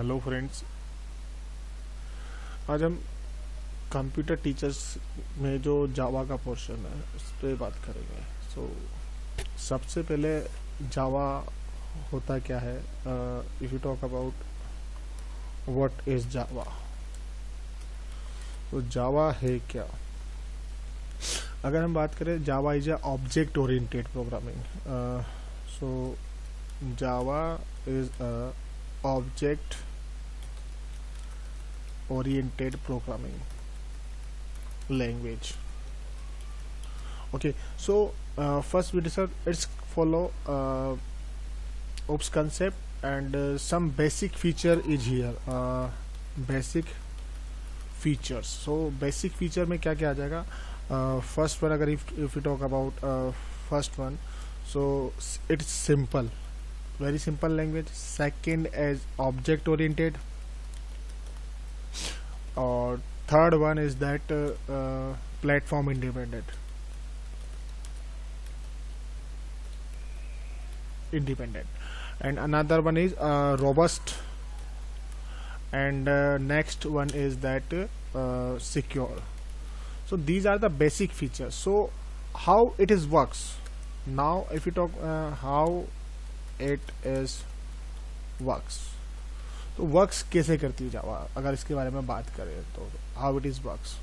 Hello friends, आज हम computer teachers में जो जावा का पोर्शन है उस पर बात करेंगे। सबसे पहले जावा होता क्या है। If you talk about what is Java, तो जावा है क्या। अगर हम बात करें, जावा is a object oriented programming. Java is a object oriented programming language. Okay, so first we discuss, let's follow OOPS concept and some basic feature is here. Basic features. So basic feature में क्या क्या आ जाएगा। first one, अगर if we talk about first one, so it's simple, very simple language. Second is object oriented, or third one is that platform independent. And another one is robust, and next one is that secure. So these are the basic features. So how it is works now, if you talk how it is works, तो works कैसे करती है जावा, अगर इसके बारे में बात करें तो how it is works.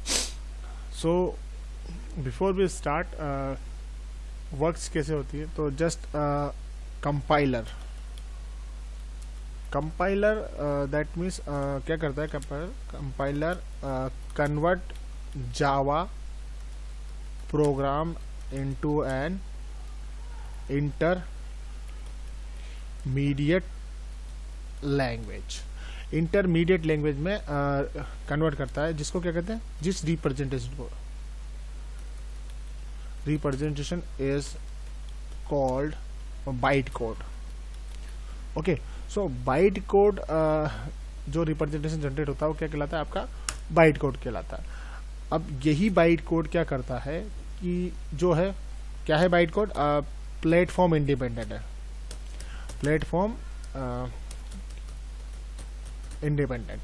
So before we start, works कैसे होती है, तो जस्ट कंपाइलर दैट मीन्स क्या करता है compiler convert Java program into an intermediate language में कन्वर्ट करता है, जिसको क्या कहते हैं, जिस representation is called byte code. Okay, so byte code जो रिप्रेजेंटेशन जनरेट होता है वो क्या कहलाता है, आपका बाइट कोड कहलाता है। अब यही बाइट कोड क्या करता है कि जो है क्या है बाइट कोड, प्लेटफॉर्म इंडिपेंडेंट है, प्लेटफॉर्म इंडिपेंडेंट।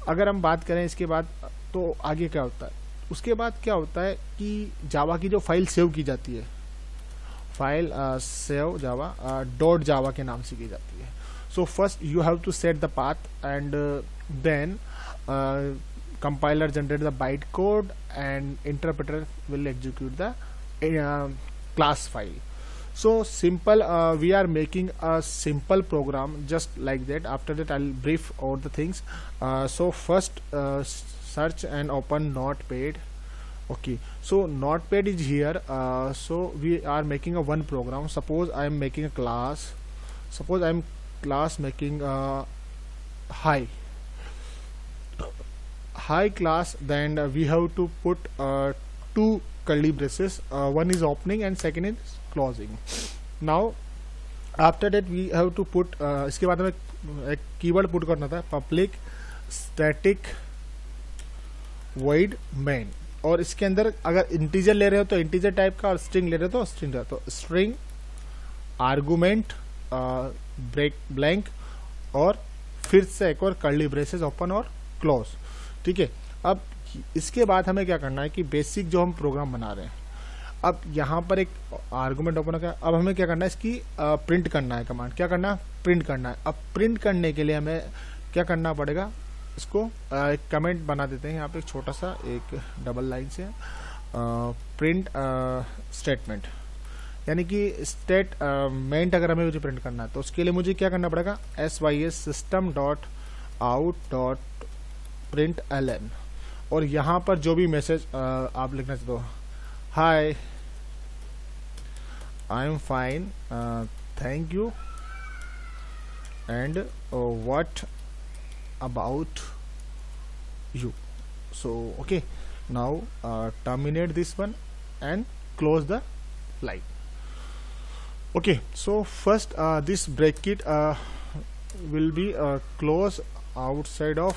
अगर हम बात करें इसके बाद, तो आगे क्या होता है, उसके बाद क्या होता है कि जावा की जो फाइल सेव की जाती है, file save Java dot Java के नाम से की जाती है। So first you have to set the path and then compiler generate the byte code and interpreter will execute the class file. So simple, we are making a simple program just like that. After that I'll brief all the things. So first search and open Notepad. Okay, so Notepad is here. So we are making a one program. Suppose I am making a class, suppose I am making high class. Then we have to put two curly braces, one is opening and second is closing. Now after that we have to put इसके बाद हमें एक keyword put करना था, public static void main, और इसके अंदर अगर इंटीजर ले रहे हो तो इंटीजर टाइप का, और स्ट्रिंग ले रहे हो तो स्ट्रिंग का, तो स्ट्रिंग आर्गुमेंट ब्रेक ब्लैंक, और फिर से एक और कर्ली ब्रेसेस ओपन और क्लोज। ठीक है, अब इसके बाद हमें क्या करना है कि बेसिक जो हम प्रोग्राम बना रहे हैं, अब यहाँ पर एक आर्गुमेंट ओपन हो गया, अब हमें क्या करना है, इसकी प्रिंट करना है, कमांड क्या करना है, प्रिंट करना है। अब प्रिंट करने के लिए हमें क्या करना पड़ेगा, इसको एक कमेंट बना देते हैं यहाँ पे, एक छोटा सा एक डबल लाइन से प्रिंट स्टेटमेंट, यानी कि स्टेटमेंट अगर हमें मुझे प्रिंट करना है तो उसके लिए मुझे क्या करना पड़ेगा, sys system dot out dot print ln, और यहाँ पर जो भी मैसेज आप लिखना चाहते हो, hi I am fine thank you and what about you. So okay, now terminate this one and close the line. Okay, so first this bracket will be close outside of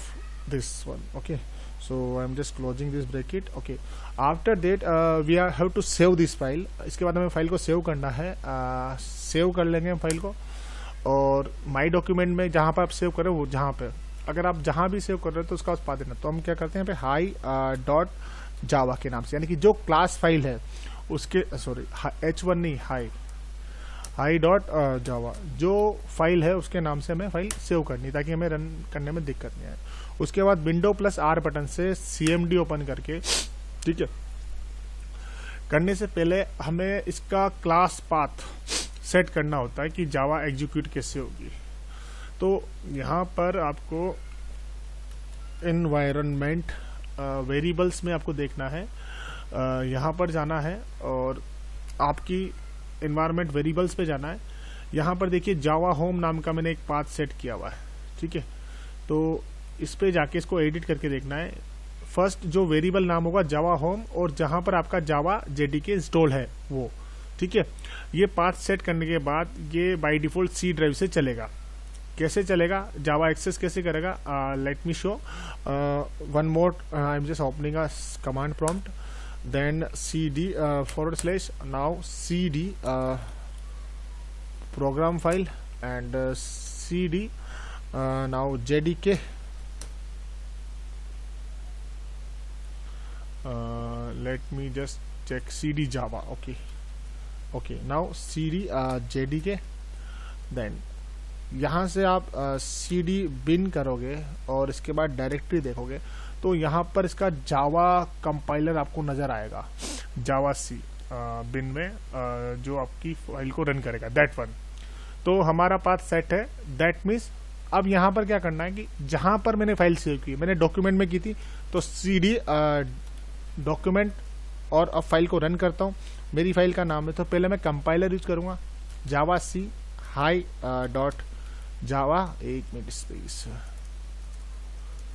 this one. Okay, so I'm just closing this bracket. Okay, after that we have to save this file. इसके बाद हमें file को save करना है, save कर लेंगे हम file को, और माई डॉक्यूमेंट में जहाँ पर आप सेव करें वो जहाँ पे, अगर आप जहाँ भी सेव कर रहे हो तो उसका उस पा देना। तो हम क्या करते हैं यहाँ पे हाई डॉट जावा के नाम से, यानी कि जो क्लास फाइल है उसके, सॉरी h1 नहीं, हाई डॉट जावा जो फाइल है उसके नाम से हमें फाइल सेव करनी, ताकि हमें रन करने में दिक्कत नहीं आए। उसके बाद विंडो प्लस आर बटन से CMD ओपन करके, ठीक है, करने से पहले हमें इसका क्लास पाथ सेट करना होता है कि जावा एग्जीक्यूट कैसे होगी। तो यहाँ पर आपको एनवायरनमेंट वेरिएबल्स में आपको देखना है, यहाँ पर जाना है और आपकी एनवायरनमेंट वेरिएबल्स पे जाना है। यहाँ पर देखिए जावा होम नाम का मैंने एक पाथ सेट किया हुआ है, ठीक है। तो इस पे जाके इसको एडिट करके देखना है। फर्स्ट जो वेरिएबल नाम होगा जावा होम, और जहाँ पर आपका जावा JDK इंस्टॉल है वो, ठीक है। ये पाथ सेट करने के बाद ये बाय डिफॉल्ट C ड्राइव से चलेगा। कैसे चलेगा, जावा एक्सेस कैसे करेगा, let me show one more, I am just opening a command prompt, then CD / now CD program file and CD now JDK, let me just check CD Java, okay now CD JDK, then यहाँ से आप CD bin करोगे और इसके बाद directory देखोगे तो यहाँ पर इसका जावा कंपाइलर आपको नजर आएगा, जावा C बिन में जो आपकी फाइल को रन करेगा, दैट वन। तो हमारा पाथ सेट है, दैट मीन्स अब यहाँ पर क्या करना है कि जहाँ पर मैंने फाइल सेव की, मैंने डॉक्यूमेंट में की थी, तो CD डॉक्यूमेंट और अब फाइल को रन करता हूँ। मेरी फाइल का नाम है, तो पहले मैं कंपाइलर यूज करूँगा, जावा C हाई डॉट जावा, एक मिनट स्पेस,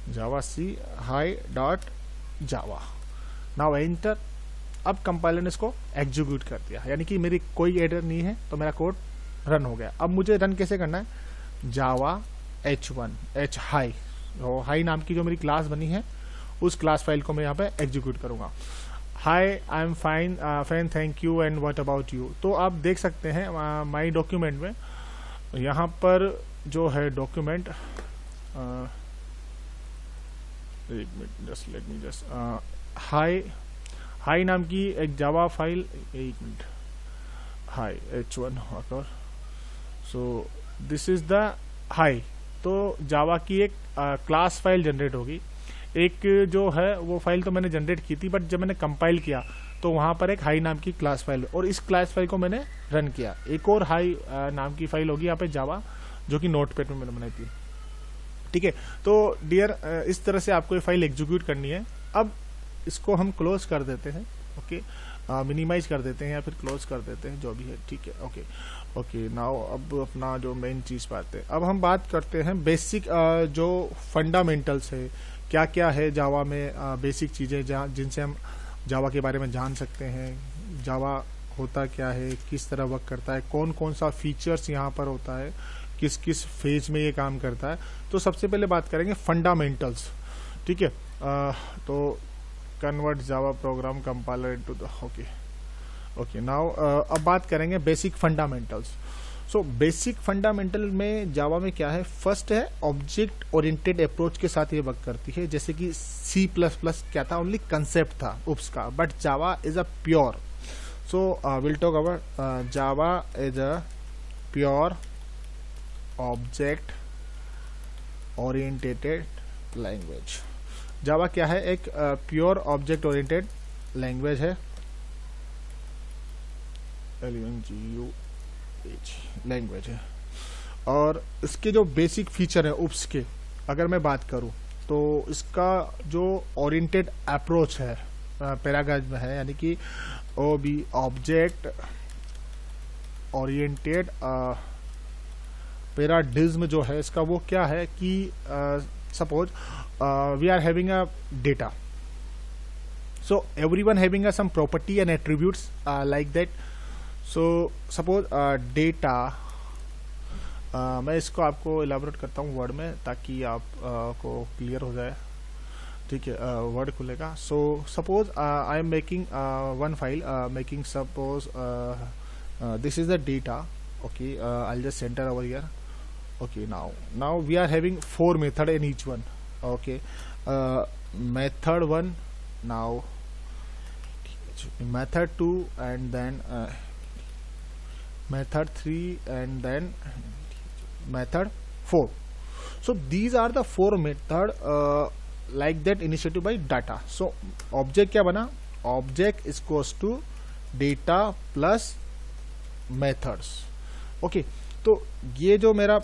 जावा C हाई डॉट जावा, नाउ एंटर। अब कंपाइलर ने इसको एग्जीक्यूट कर दिया, यानी कि मेरी कोई एरर नहीं है, तो मेरा कोड रन हो गया। अब मुझे रन कैसे करना है, जावा H1 हाई, हाई नाम की जो मेरी क्लास बनी है उस क्लास फाइल को मैं यहाँ पे एग्जीक्यूट करूंगा। High I am fine fan thank you and what about you. तो आप देख सकते हैं माई डॉक्यूमेंट में यहाँ पर जो है डॉक्यूमेंट, एक minute just let me just, high नाम की एक जावा फाइल, एक मिनट, हाई H1 होकर, so this is the high. तो जावा की एक क्लास फाइल जनरेट होगी। एक जो है वो फाइल तो मैंने जनरेट की थी, बट जब मैंने कंपाइल किया तो वहां पर एक हाई नाम की क्लास फाइल, और इस क्लास फाइल को मैंने रन किया। एक और हाई नाम की फाइल होगी यहाँ पे जावा, जो कि नोटपैड में मैंने बनाई थी, ठीक है। तो डियर इस तरह से आपको ये फाइल एग्जीक्यूट करनी है। अब इसको हम क्लोज कर देते हैं, ओके, मिनिमाइज कर देते हैं या फिर क्लोज कर देते हैं, जो भी है, ठीक है, ओके ओके। नाउ अब अपना जो मेन चीज बात है, अब हम बात करते हैं बेसिक जो फंडामेंटल्स है, क्या क्या है जावा में बेसिक चीजें जिनसे हम जावा के बारे में जान सकते हैं, जावा होता क्या है, किस तरह वर्क करता है, कौन कौन सा फीचर्स यहाँ पर होता है, किस किस फेज में ये काम करता है। तो सबसे पहले बात करेंगे फंडामेंटल्स, ठीक है। तो convert Java program compiler into the, okay now अब बात करेंगे basic fundamentals. So basic fundamental में जावा में क्या है, फर्स्ट है ऑब्जेक्ट ओरिएंटेड अप्रोच के साथ ये वर्क करती है। जैसे कि C++ क्या था, ओनली कंसेप्ट था उप्स का, but Java is a pure, so will talk about Java is a pure object oriented language. Java क्या है, एक प्योर ऑब्जेक्ट ओरिएंटेड लैंग्वेज है, लैंग्वेज है। और इसके जो बेसिक फीचर है उप्स के, अगर मैं बात करूं तो इसका जो ओरिएंटेड अप्रोच है पैराग्राफ में है, यानी कि ऑब्जेक्ट ओरिएंटेड पैराडिज्म जो है इसका, वो क्या है कि suppose we are having a data, so everyone having a some property and attributes like that. So suppose data, मैं इसको आपको elaborate करता हूँ वर्ड में ताकि आप को क्लियर हो जाए, ठीक है। वर्ड खुलेगा। so suppose I am making one file, making suppose this is the data, Okay, I'll just center over here. Okay, now we are having 4 method in each one. Okay, method 1, now method 2, and then method 3, and then method 4. So these are the 4 method like that initiated by data. So object क्या बना, object is equals to data plus methods. Okay तो ये जो मेरा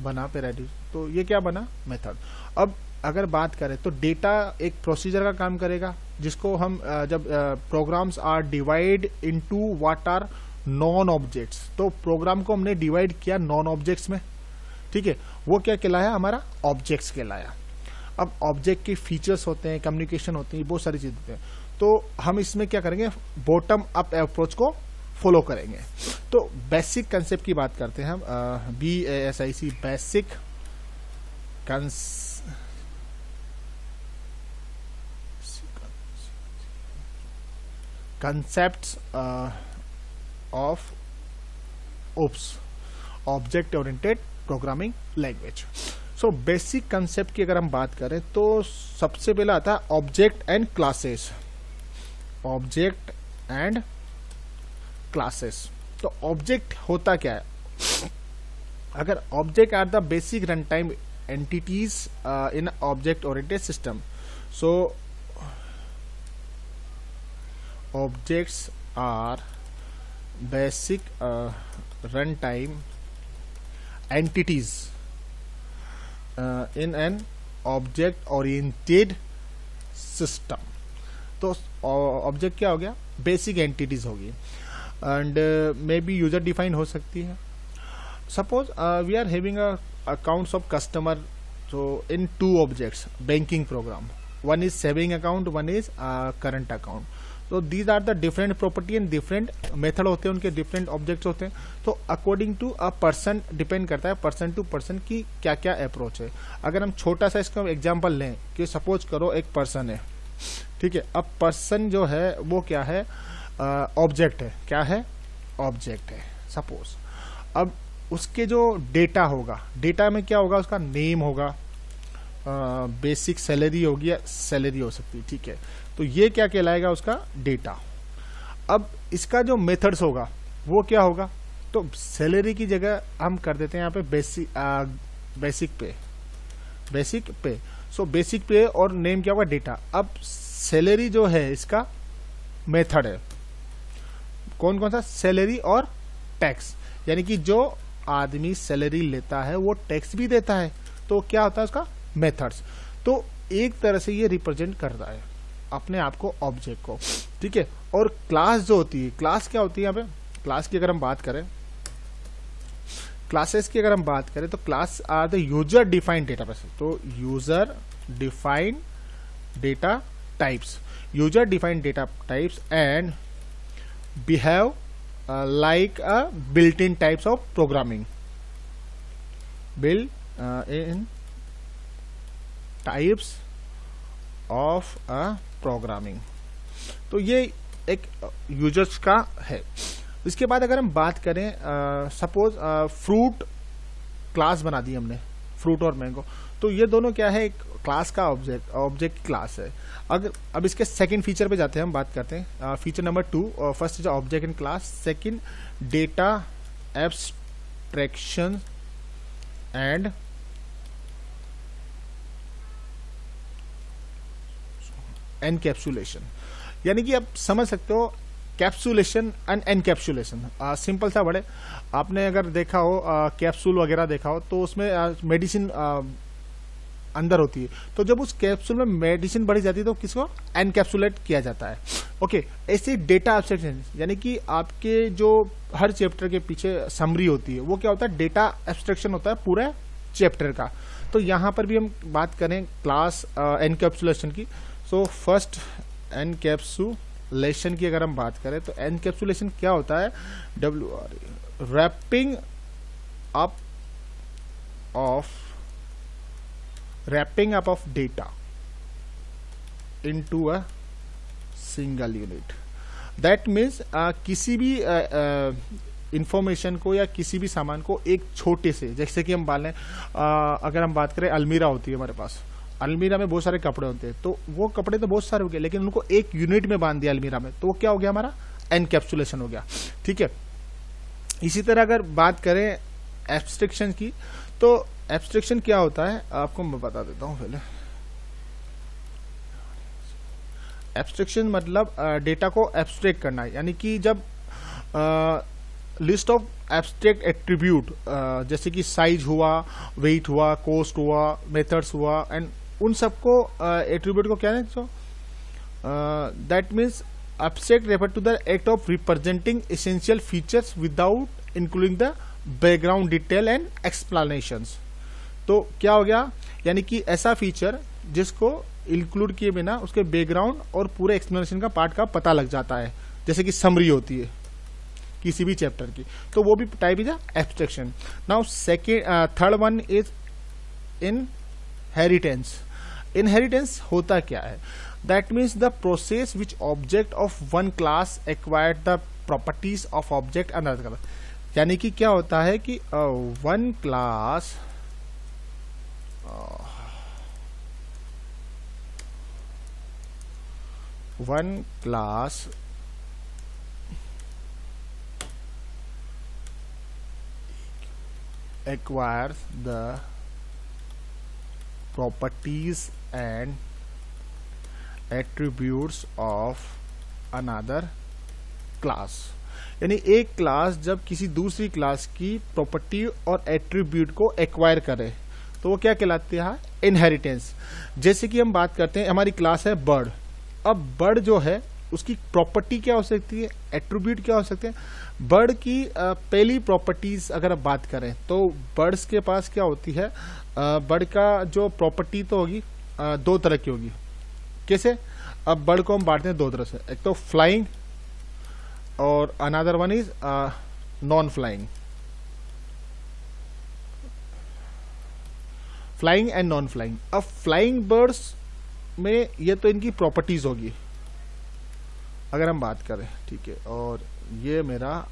बना paradise, तो ये क्या बना, मेथड. अब अगर बात करें तो डेटा एक प्रोसीजर का काम करेगा जिसको हम जब programs are divide into what are known objects, तो प्रोग्राम को हमने डिवाइड किया नॉन ऑब्जेक्ट्स में, ठीक है, वो क्या कहलाया, हमारा ऑब्जेक्ट्स कहलाया. अब ऑब्जेक्ट के फीचर्स होते हैं, कम्युनिकेशन होती है, बहुत सारी चीजें होती हैं. तो हम इसमें क्या करेंगे, बॉटम अप अप्रोच को फॉलो करेंगे. तो बेसिक कंसेप्ट की बात करते हैं हम, BASIC, basic concepts of OOPS, object oriented programming language. So basic concept की अगर हम बात करें तो सबसे पहला आता है object and classes. Object and classes. तो ऑब्जेक्ट होता क्या है, अगर object are the basic run time entities in object oriented system. So objects are basic run time entities in an object oriented system. तो ऑब्जेक्ट क्या हो गया, basic entities होगी, and may be user define हो सकती है. Suppose we are having accounts of customer, so in 2 objects, banking program, one is saving account, one is current account. So these are the different property and different method होते हैं, उनके different objects होते हैं. तो according to a person depend करता है person to person की क्या क्या approach है. अगर हम छोटा सा इसका एग्जाम्पल लें कि सपोज करो एक पर्सन है, ठीक है. अब पर्सन जो है वो क्या है, ऑब्जेक्ट है. क्या है, ऑब्जेक्ट है सपोज. अब उसके जो डेटा होगा, डेटा में क्या होगा, उसका नेम होगा, बेसिक सैलरी होगी या सैलरी हो सकती है, ठीक है. तो ये क्या कहलाएगा, उसका डेटा. अब इसका जो मेथड्स होगा वो क्या होगा, तो सैलरी की जगह हम कर देते हैं यहाँ पे बेसिक पे. सो बेसिक पे और नेम क्या होगा, डेटा. अब सैलरी जो है इसका मेथड है, कौन कौन सा, सैलरी और टैक्स, यानी कि जो आदमी सैलरी लेता है वो टैक्स भी देता है, तो क्या होता है उसका मेथड्स. तो एक तरह से ये रिप्रेजेंट करता है अपने आप को, ऑब्जेक्ट को, ठीक है. और क्लास जो होती है, क्लास क्या होती है, यहाँ पे क्लास की अगर हम बात करें, क्लासेस की अगर हम बात करें तो class are the user defined data base. तो user defined data types, user defined data types and behave like a built-in types of programming, built-in types of a programming. तो ये एक यूजर्स का है. इसके बाद अगर हम बात करें, सपोज फ्रूट क्लास बना दी हमने, फ्रूट और मैंगो, तो ये दोनों क्या है, एक क्लास का ऑब्जेक्ट क्लास है. अगर अब इसके सेकंड फीचर पे जाते हैं, हम बात करते हैं feature number 2. First is object and class, second data abstraction and encapsulation. यानी कि आप समझ सकते हो कैप्सुलेशन एंड एनकैप्सुलेशन. सिंपल सा बड़े, आपने अगर देखा हो कैप्सूल वगैरह देखा हो तो उसमें मेडिसिन अंदर होती है, तो जब उस कैप्सूल में मेडिसिन बढ़ी जाती है तो किसको एनकैप्सुलेट किया जाता है. ओके, ऐसे डेटा एब्स्ट्रैक्शन, यानी कि आपके जो हर चैप्टर के पीछे समरी होती है वो क्या होता है, डेटा एब्स्ट्रैक्शन होता है पूरे चैप्टर का. तो यहाँ पर भी हम बात करें क्लास एनकैप्सुलेशन की. सो फर्स्ट एनकैप्सुलेशन की अगर हम बात करें तो एनकैप्सुलेशन क्या होता है, wrapping up of data into a single unit. That means किसी भी इंफॉर्मेशन को या किसी भी सामान को एक छोटे से, जैसे कि हम अगर हम बात करें अलमीरा होती है हमारे पास, अलमीरा में बहुत सारे कपड़े होते हैं, तो वो कपड़े तो बहुत सारे हो गए लेकिन उनको एक यूनिट में बांध दिया अलमीरा में, तो वो क्या हो गया हमारा एनकैप्सुलेशन हो गया। ठीक है, इसी तरह अगर बात करें एब्स्ट्रैक्शन की, तो एब्स्ट्रैक्शन क्या होता है आपको मैं बता देता हूं पहले। एब्स्ट्रैक्शन मतलब डेटा को एब्स्ट्रैक्ट करना, यानी कि जब लिस्ट ऑफ एब्स्ट्रैक्ट एट्रीब्यूट जैसे कि साइज हुआ, वेट हुआ, कॉस्ट हुआ, मेथड्स हुआ, एंड उन सबको एट्रीब्यूट को क्या है, so that means abstract refer to the act of representing essential features without including the background detail and explanations. तो क्या हो गया, यानी कि ऐसा फीचर जिसको इंक्लूड किए बिना उसके बैकग्राउंड और पूरे एक्सप्लेनेशन का पार्ट का पता लग जाता है, जैसे कि समरी होती है किसी भी चैप्टर की, तो वो भी type is abstraction. Now second third one is inheritance. Inheritance होता क्या है, that means the process which object of one class acquired the properties of object another class. यानी कि क्या होता है कि one class acquires the properties and attributes of another class। यानी एक क्लास जब किसी दूसरी क्लास की प्रॉपर्टी और एट्रीब्यूट को एक्वायर करे तो वो क्या कहलाती है, इनहेरिटेंस। जैसे कि हम बात करते हैं हमारी क्लास है बर्ड, अब बर्ड जो है उसकी प्रॉपर्टी क्या हो सकती है, एट्रीब्यूट क्या हो सकते हैं। बर्ड की पहली प्रॉपर्टीज अगर आप बात करें तो बर्ड्स के पास क्या होती है, बर्ड का जो प्रॉपर्टी तो होगी दो तरह की होगी। कैसे, अब बर्ड को हम बांटते हैं दो तरह से, एक तो फ्लाइंग और another one is non flying. Flying and non flying. अब फ्लाइंग बर्ड्स में ये तो इनकी प्रॉपर्टीज होगी अगर हम बात करें, ठीक है। और ये मेरा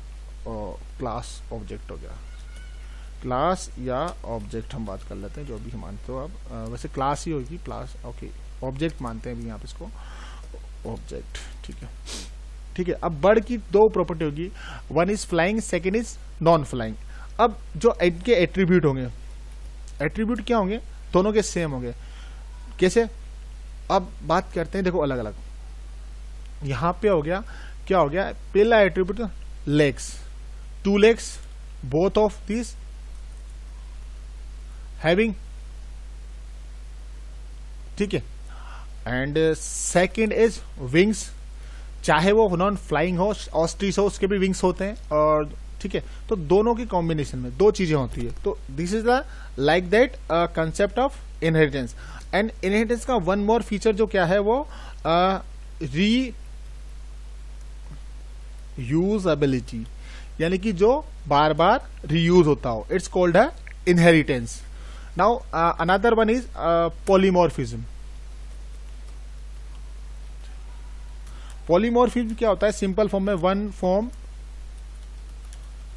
क्लास ऑब्जेक्ट हो गया, क्लास या ऑब्जेक्ट हम बात कर लेते हैं, जो भी हम मानते हो आप, वैसे क्लास ही होगी, क्लास ओके, ऑब्जेक्ट मानते हैं अभी यहाँ पे इसको ऑब्जेक्ट। ठीक है, ठीक है। अब बर्ड की दो प्रॉपर्टी होगी, one is flying, second is non flying. अब जो इनके एट्रीब्यूट होंगे, एट्रीब्यूट क्या होंगे, दोनों के सेम होंगे। कैसे, अब बात करते हैं, देखो अलग अलग यहां पे हो गया, क्या हो गया, पहला attribute legs, 2 legs, both of this having, ठीक है। एंड सेकेंड इज विंग्स, चाहे वो नॉन फ्लाइंग हो, ऑस्ट्रिच हो, उसके भी विंग्स होते हैं, और ठीक है, तो दोनों की कॉम्बिनेशन में दो चीजें होती है। तो this is the like that concept of inheritance. And inheritance का वन मोर फीचर जो क्या है, वो री यूजेबिलिटी, यानी कि जो बार बार रीयूज होता हो, इट्स कॉल्ड है inheritance. Now another one is polymorphism. Polymorphism क्या होता है, सिंपल फॉर्म में वन फॉर्म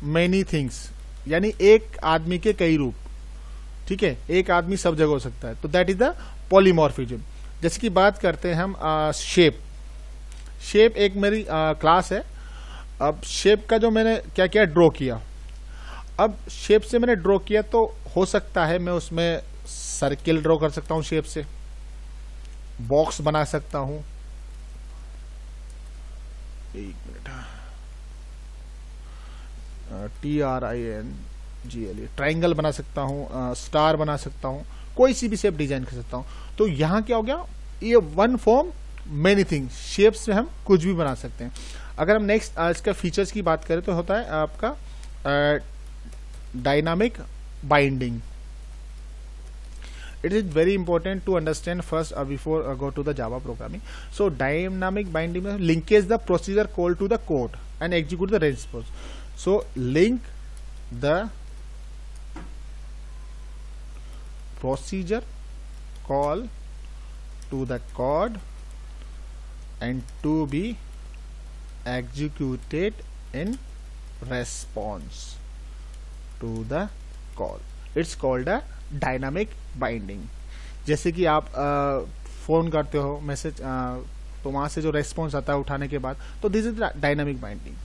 मेनी थिंग्स, यानी एक आदमी के कई रूप, ठीक है, एक आदमी सब जगह हो सकता है, तो दैट इज द पॉलीमॉर्फिज्म। जैसे कि बात करते हैं हम शेप। शेप एक मेरी क्लास है। अब शेप का जो मैंने क्या किया, ड्रॉ किया। अब शेप से मैंने ड्रॉ किया तो हो सकता है मैं उसमें सर्किल ड्रॉ कर सकता हूं, शेप से बॉक्स बना सकता हूं, एक मिनट, TRINGLE, ट्राइंगल बना सकता हूं, स्टार बना सकता हूं, कोई सी भी शेप डिजाइन कर सकता हूं। तो यहां क्या हो गया, ये one form many thing, shape से हम कुछ भी बना सकते हैं। अगर हम नेक्स्ट इसका फीचर्स की बात करें तो होता है आपका dynamic binding. It is very important to understand first before go to the Java programming. So dynamic binding में linkage the procedure call to the code and execute the response. So link the procedure call to the code and to be executed in response to the call. It's called a dynamic binding. जैसे कि आप phone करते हो message, तो वहां से जो response आता है उठाने के बाद, तो दिस इज डायनामिक बाइंडिंग.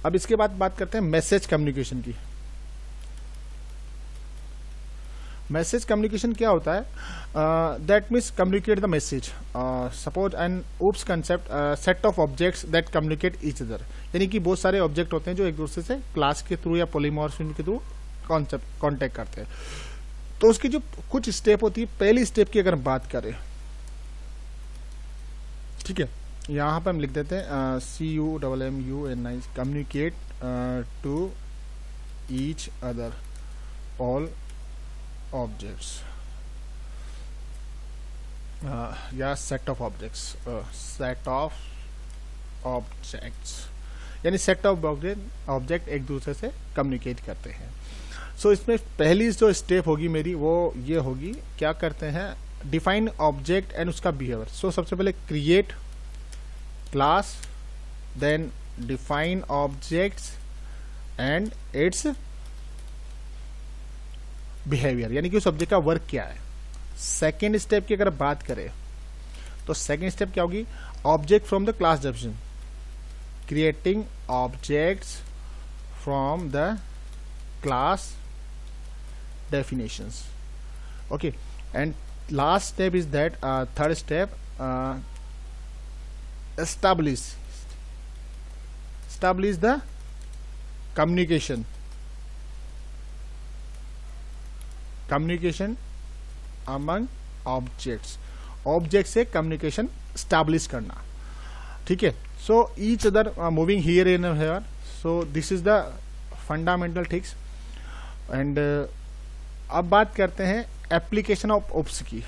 अब इसके बाद बात करते हैं मैसेज कम्युनिकेशन की. मैसेज कम्युनिकेशन क्या होता है? That means communicate the message. Suppose an OOPS concept set of objects that communicate each other. यानी कि बहुत सारे ऑब्जेक्ट होते हैं जो एक दूसरे से क्लास के थ्रू या पॉलीमॉर्फिज्म के थ्रू कॉन्टेक्ट करते हैं. तो उसकी जो कुछ स्टेप होती है, पहली स्टेप की अगर हम बात करें, ठीक है, यहाँ पे हम लिख देते हैं CUMMUNI, communicate to each other all objects या set of objects. Set of objects यानी सेट ऑफ ऑब्जेक्ट एक दूसरे से कम्युनिकेट करते हैं. सो इसमें पहली जो स्टेप होगी मेरी वो ये होगी, क्या करते हैं, डिफाइन ऑब्जेक्ट एंड उसका बिहेवियर. सो सबसे पहले create class, then define objects and its behaviour, यानी कि उस ऑब्जेक्ट का वर्क क्या है. सेकेंड स्टेप की अगर बात करें तो सेकेंड स्टेप क्या होगी, object from the class definition, creating objects from the class definitions. Okay, and last step is that third step, establish the communication among objects से communication establish करना. ठीक है. So each other moving here and here. So this is the fundamental things. And अब बात करते हैं application of OOPS की.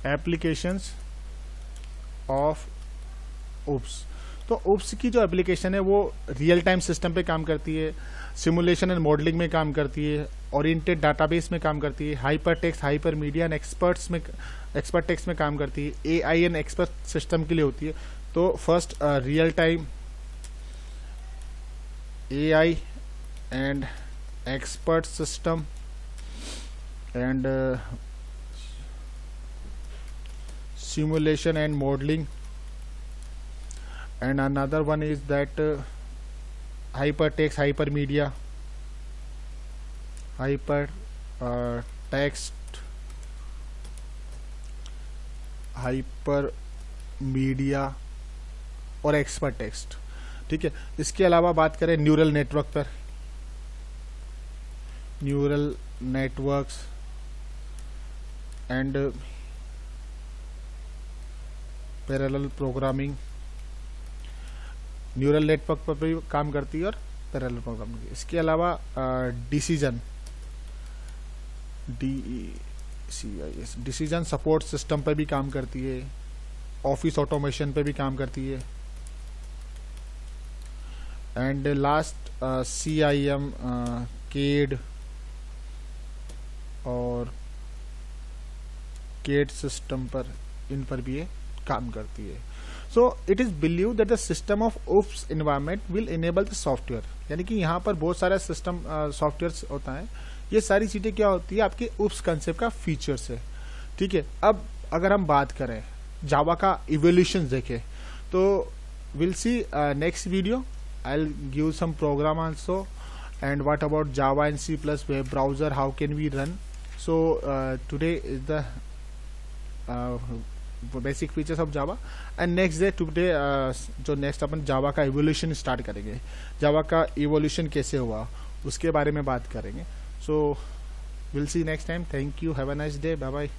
Applications of OOPS. तो ओप्स की जो एप्लीकेशन है वो रियल टाइम सिस्टम पे काम करती है, सिमुलेशन एंड मॉडलिंग में काम करती है, ओरिएंटेड डाटाबेस में काम करती है, hyper text, hyper media and expert text में काम करती है, AI एंड एक्सपर्ट सिस्टम के लिए होती है. तो first real time AI and expert system and simulation and modeling, and another one is that hypertext, hypermedia, text, hypermedia और एक्सपर्ट टेक्स्ट. ठीक है. इसके अलावा बात करें न्यूरल नेटवर्क पर, neural networks and parallel programming. Neural network पर भी काम करती है और पैरेलल प्रोग्रामिंग. इसके अलावा डिसीजन सपोर्ट सिस्टम पर भी काम करती है, ऑफिस ऑटोमेशन पे भी काम करती है. एंड लास्ट CIM, CAD और CAD सिस्टम पर, इन पर भी ये काम करती है. So it is believe that the system of OOPS environment will enable the software. यानी कि यहाँ पर बहुत सारा सिस्टम सॉफ्टवेयर होता है. ये सारी चीजें क्या होती है, आपके ओप्स कंसेप्ट का फीचर्स है. ठीक है. अब अगर हम बात करें जावा का इवोल्यूशन देखें तो will see next video. I'll give some program also, and what about Java and C+ web browser, how can we run. So today is the basic features of Java, and next day today जो next अपन Java का evolution start करेंगे, Java का evolution कैसे हुआ उसके बारे में बात करेंगे. So we'll see next time. Thank you, have a nice day, bye bye.